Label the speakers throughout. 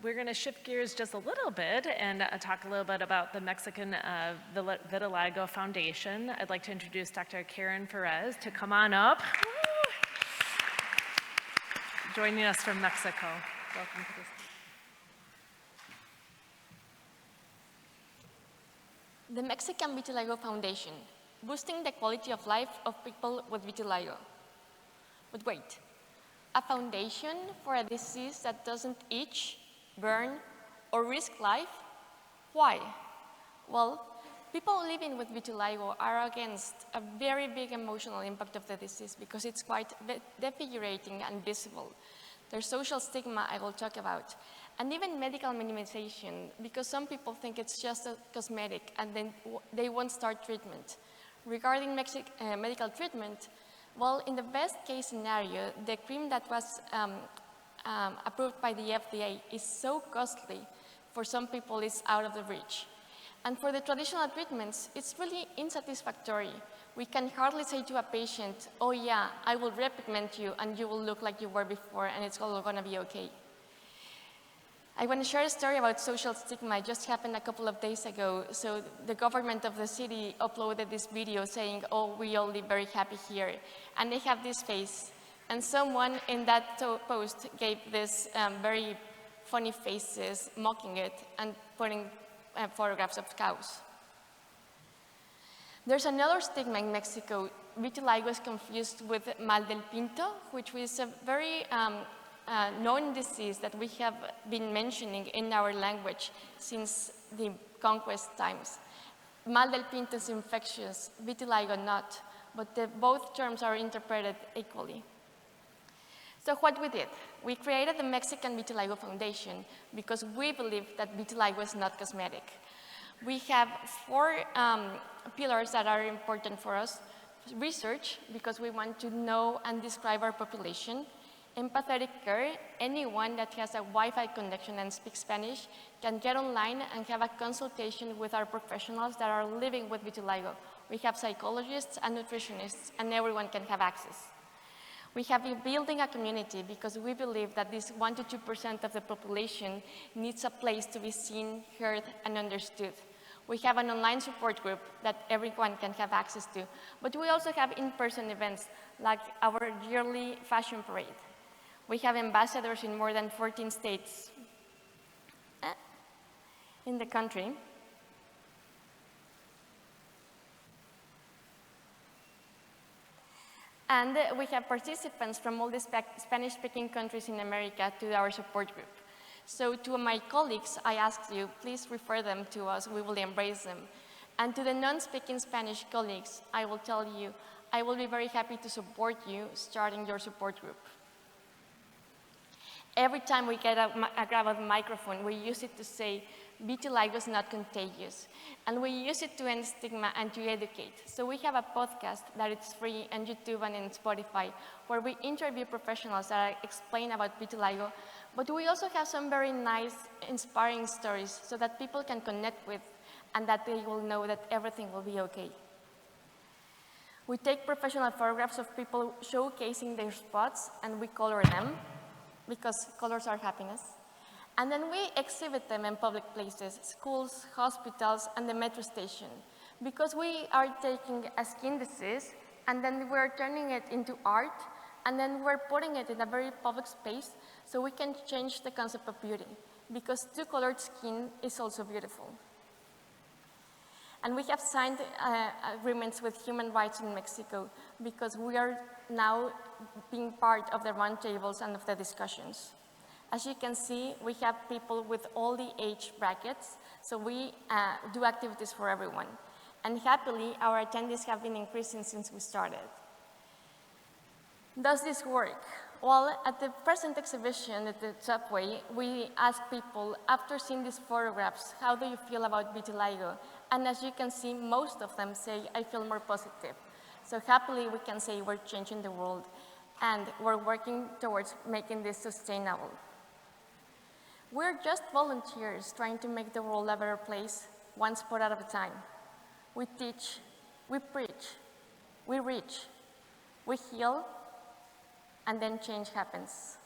Speaker 1: We're going to shift gears just a little bit and talk a little bit about the Mexican Vitiligo Foundation. I'd like to introduce Dr. Karen Ferez to come on up. Joining us from Mexico. Welcome to this.
Speaker 2: The Mexican Vitiligo Foundation, boosting the quality of life of people with vitiligo. But wait, a foundation for a disease that doesn't itch, burn, or risk life? Why? Well, people living with vitiligo are against a very big emotional impact of the disease because it's quite defigurating and visible. There's social stigma I will talk about, and even medical minimization because some people think it's just a cosmetic and then they won't start treatment. Regarding medical treatment, well, in the best case scenario, the cream that was approved by the FDA is so costly, for some people it's out of the reach. And for the traditional treatments, it's really unsatisfactory. We can hardly say to a patient, oh yeah, I will repigment you and you will look like you were before and it's all gonna be okay. I want to share a story about social stigma. It just happened a couple of days ago. So the government of the city uploaded this video saying, oh, we all live very happy here. And they have this face. And someone in that post gave this very funny faces, mocking it, and putting photographs of cows. There's another stigma in Mexico. Vitiligo is confused with mal del pinto, which is a very known disease that we have been mentioning in our language since the conquest times. Mal del pinto is infectious, vitiligo not, but both terms are interpreted equally. So what we did, we created the Mexican Vitiligo Foundation because we believe that vitiligo is not cosmetic. We have 4 pillars that are important for us. Research, because we want to know and describe our population. Empathetic care, anyone that has a Wi-Fi connection and speaks Spanish can get online and have a consultation with our professionals that are living with vitiligo. We have psychologists and nutritionists, and everyone can have access. We have been building a community because we believe that this 1 to 2% of the population needs a place to be seen, heard, and understood. We have an online support group that everyone can have access to, but we also have in-person events like our yearly fashion parade. We have ambassadors in more than 14 states in the country. And we have participants from all the Spanish-speaking countries in America to our support group. So to my colleagues, I ask you, please refer them to us, we will embrace them. And to the non-speaking Spanish colleagues, I will tell you, I will be very happy to support you starting your support group. Every time we get grab a microphone, we use it to say, vitiligo is not contagious. And we use it to end stigma and to educate. So we have a podcast that is free on YouTube and in Spotify, where we interview professionals that explain about vitiligo. But we also have some very nice, inspiring stories so that people can connect with and that they will know that everything will be okay. We take professional photographs of people showcasing their spots and we color them, because colors are happiness. And then we exhibit them in public places, schools, hospitals, and the metro station, because we are taking a skin disease and then we're turning it into art, and then we're putting it in a very public space so we can change the concept of beauty, because two-colored skin is also beautiful. And we have signed agreements with human rights in Mexico because we are now being part of the roundtables and of the discussions. As you can see, we have people with all the age brackets, so we do activities for everyone. And happily, our attendees have been increasing since we started. Does this work? Well, at the present exhibition at the subway, we asked people, after seeing these photographs, how do you feel about vitiligo? And as you can see, most of them say, I feel more positive. So happily, we can say we're changing the world, and we're working towards making this sustainable. We're just volunteers trying to make the world a better place, one spot at a time. We teach, we preach, we reach, we heal, and then change happens.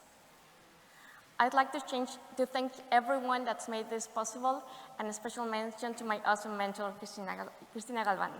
Speaker 2: I'd like to thank everyone that's made this possible, and a special mention to my awesome mentor, Cristina Galvan.